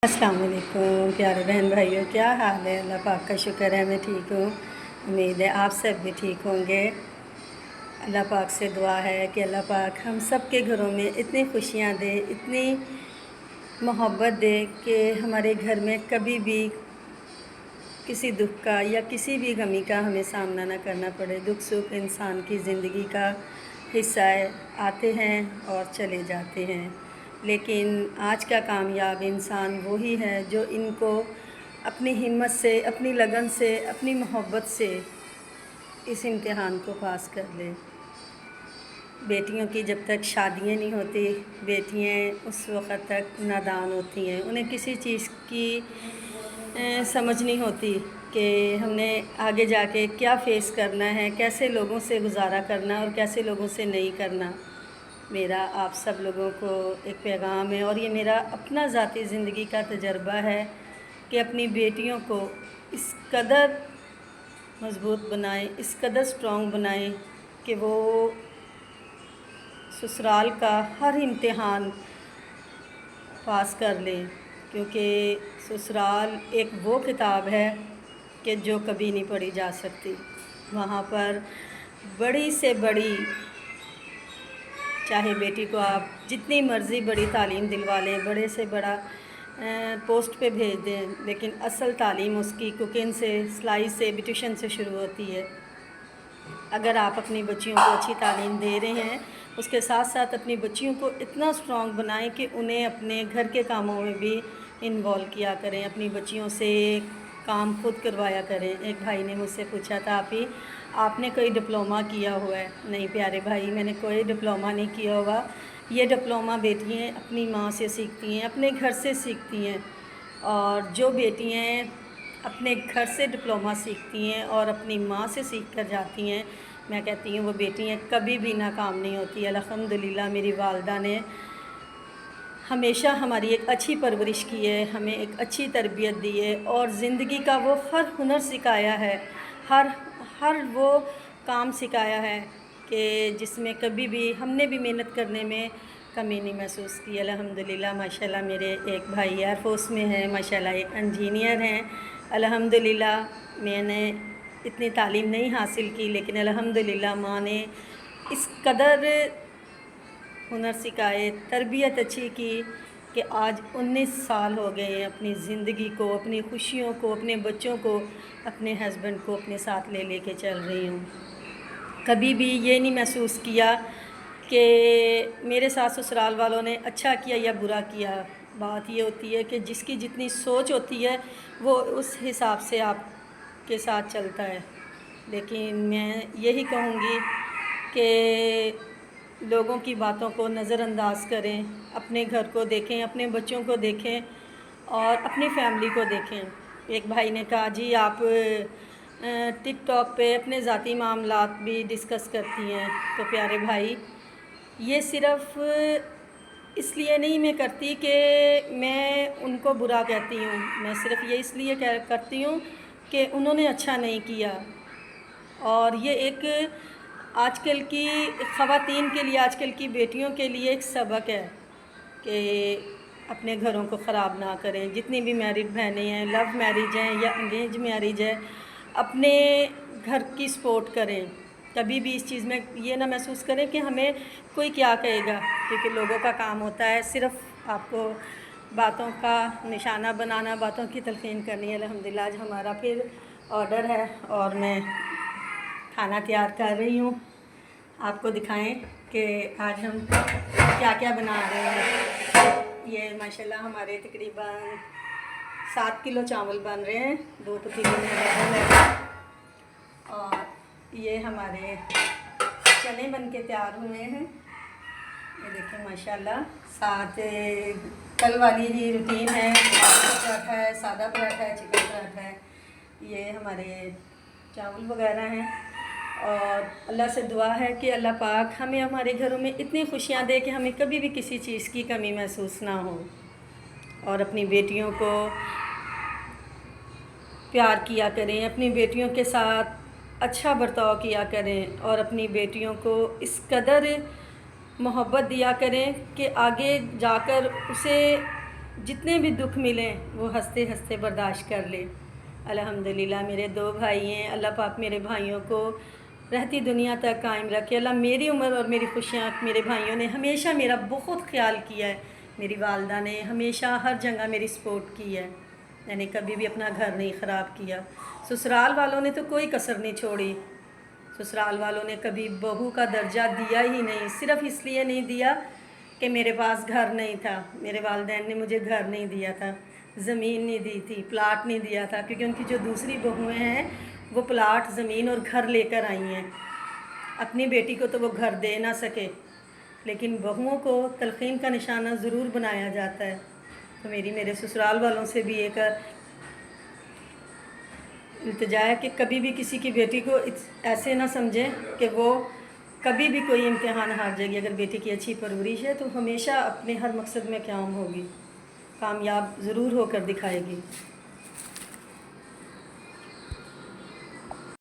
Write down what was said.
अस्सलाम वालेकुम प्यारे बहन भाइयों, क्या हाल है। अल्लाह पाक का शुक्र है मैं ठीक हूँ। उम्मीद है आप सब भी ठीक होंगे। अल्लाह पाक से दुआ है कि अल्लाह पाक हम सब के घरों में इतनी खुशियाँ दे, इतनी मोहब्बत दे कि हमारे घर में कभी भी किसी दुख का या किसी भी गमी का हमें सामना ना करना पड़े। दुख सुख इंसान की ज़िंदगी का हिस्सा है, आते हैं और चले जाते हैं, लेकिन आज का कामयाब इंसान वही है जो इनको अपनी हिम्मत से, अपनी लगन से, अपनी मोहब्बत से इस इम्तिहान को पास कर ले। बेटियों की जब तक शादियां नहीं होती, बेटियां उस वक़्त तक नादान होती हैं। उन्हें किसी चीज़ की समझ नहीं होती कि हमने आगे जाके क्या फ़ेस करना है, कैसे लोगों से गुजारा करना और कैसे लोगों से नहीं करना। मेरा आप सब लोगों को एक पैगाम है और ये मेरा अपना ज़ाती ज़िंदगी का तजर्बा है कि अपनी बेटियों को इस कदर मज़बूत बनाएं, इस कदर स्ट्रॉन्ग बनाएं कि वो ससुराल का हर इम्तिहान पास कर लें, क्योंकि ससुराल एक वो किताब है कि जो कभी नहीं पढ़ी जा सकती। वहाँ पर बड़ी से बड़ी, चाहे बेटी को आप जितनी मर्ज़ी बड़ी तालीम दिलवा लें, बड़े से बड़ा पोस्ट पे भेज दें, लेकिन असल तालीम उसकी कुकिंग से, सिलाई से, ब्यूटिशन से शुरू होती है। अगर आप अपनी बच्चियों को अच्छी तालीम दे रहे हैं, उसके साथ साथ अपनी बच्चियों को इतना स्ट्रॉन्ग बनाएं कि उन्हें अपने घर के कामों में भी इन्वॉल्व किया करें, अपनी बच्चियों से काम खुद करवाया करें। एक भाई ने मुझसे पूछा था, आपने कोई डिप्लोमा किया हुआ है? नहीं प्यारे भाई, मैंने कोई डिप्लोमा नहीं किया हुआ। ये डिप्लोमा बेटियाँ अपनी माँ से सीखती हैं, अपने घर से सीखती हैं। और जो बेटियाँ अपने घर से डिप्लोमा सीखती हैं और अपनी माँ से सीख कर जाती हैं, मैं कहती हूँ वो बेटियाँ कभी भी नाकाम नहीं होती। अल्हम्दुलिल्लाह मेरी वालदा ने हमेशा हमारी एक अच्छी परवरिश की है, हमें एक अच्छी तरबियत दी है और ज़िंदगी का वो हर हुनर सिखाया है, हर वो काम सिखाया है कि जिसमें कभी भी हमने भी मेहनत करने में कमी नहीं महसूस की। अल्हम्दुलिल्लाह माशाल्लाह मेरे एक भाई एयर फोर्स में हैं, माशाल्लाह एक इंजीनियर हैं। अल्हम्दुलिल्लाह मैंने इतनी तालीम नहीं हासिल की, लेकिन अल्हम्दुलिल्लाह माँ ने इस कदर हुनर सिखाए, तरबियत अच्छी की कि आज 19 साल हो गए हैं अपनी ज़िंदगी को, अपनी खुशियों को, अपने बच्चों को, अपने हस्बैंड को अपने साथ ले के चल रही हूँ। कभी भी ये नहीं महसूस किया कि मेरे साथ ससुराल वालों ने अच्छा किया या बुरा किया। बात ये होती है कि जिसकी जितनी सोच होती है वो उस हिसाब से आपके साथ चलता है। लेकिन मैं यही कहूँगी कि लोगों की बातों को नज़रअंदाज करें, अपने घर को देखें, अपने बच्चों को देखें और अपनी फैमिली को देखें। एक भाई ने कहा, जी आप टिकटॉक पे अपने ज़ाती मामलात भी डिस्कस करती हैं। तो प्यारे भाई, ये सिर्फ़ इसलिए नहीं मैं करती कि मैं उनको बुरा कहती हूँ, मैं सिर्फ़ ये इसलिए करती हूँ कि उन्होंने अच्छा नहीं किया। और ये एक आजकल की ख़वातीन के लिए, आजकल की बेटियों के लिए एक सबक है कि अपने घरों को ख़राब ना करें। जितनी भी मैरिड बहनें हैं, लव मैरिज हैं या अंगेज मैरिज है, अपने घर की सपोर्ट करें। कभी भी इस चीज़ में ये ना महसूस करें कि हमें कोई क्या कहेगा, क्योंकि लोगों का काम होता है सिर्फ़ आपको बातों का निशाना बनाना, बातों की तलक़ीन करनी है। अल्हम्दुलिल्लाह आज हमारा फिर ऑर्डर है और मैं खाना तैयार कर रही हूँ। आपको दिखाएं कि आज हम क्या क्या बना रहे हैं। ये माशाल्लाह हमारे तकरीबन 7 किलो चावल बन रहे हैं, 2 पतीलों में बर्तन है और ये हमारे चने बन के तैयार हुए हैं। ये देखें माशाल्लाह। साथ कल वाली ही रूटीन है, आलू का पराठा है, सादा पराठा है, चिकन पराठा है। ये हमारे चावल वगैरह हैं और अल्लाह से दुआ है कि अल्लाह पाक हमें हमारे घरों में इतनी खुशियाँ दे कि हमें कभी भी किसी चीज़ की कमी महसूस ना हो। और अपनी बेटियों को प्यार किया करें, अपनी बेटियों के साथ अच्छा बर्ताव किया करें और अपनी बेटियों को इस कदर मोहब्बत दिया करें कि आगे जाकर उसे جتنے بھی دکھ ملیں وہ ہنستے ہنستے برداشت کر لے۔ الحمدللہ میرے 2 بھائی ہیں، اللہ پاک میرے بھائیوں کو رہتی دنیا تک قائم رکھے۔ اللہ میری عمر اور میری خوشیاں، میرے بھائیوں نے ہمیشہ میرا بہت خیال کیا ہے، میری والدہ نے ہمیشہ ہر جگہ میری سپورٹ کی ہے، میں نے کبھی بھی اپنا گھر نہیں خراب کیا۔ سسرال والوں نے تو کوئی کسر نہیں چھوڑی، سسرال والوں نے کبھی بہو کا درجہ دیا ہی نہیں، صرف اس لیے نہیں دیا کہ میرے پاس گھر نہیں تھا۔ میرے والدین نے مجھے گھر نہیں دیا تھا، زمین نہیں دی تھی، پلاٹ نہیں دیا تھا، کیونکہ ان کی جو دوسری بہویں ہیں وہ پلاٹ، زمین اور گھر لے کر آئی ہیں۔ اپنی بیٹی کو تو وہ گھر دے نہ سکے، لیکن بہوؤں کو تلقین کا نشانہ ضرور بنایا جاتا ہے۔ تو میرے سسرال والوں سے بھی ایک التجا ہے کہ کبھی بھی کسی کی بیٹی کو ایسے نہ سمجھیں کہ وہ کبھی بھی کوئی امتحان ہار جائے گی۔ اگر بیٹی کی اچھی پرورش ہے تو ہمیشہ اپنے ہر مقصد میں قائم ہوگی، کامیاب ضرور ہو کر دکھائے گی۔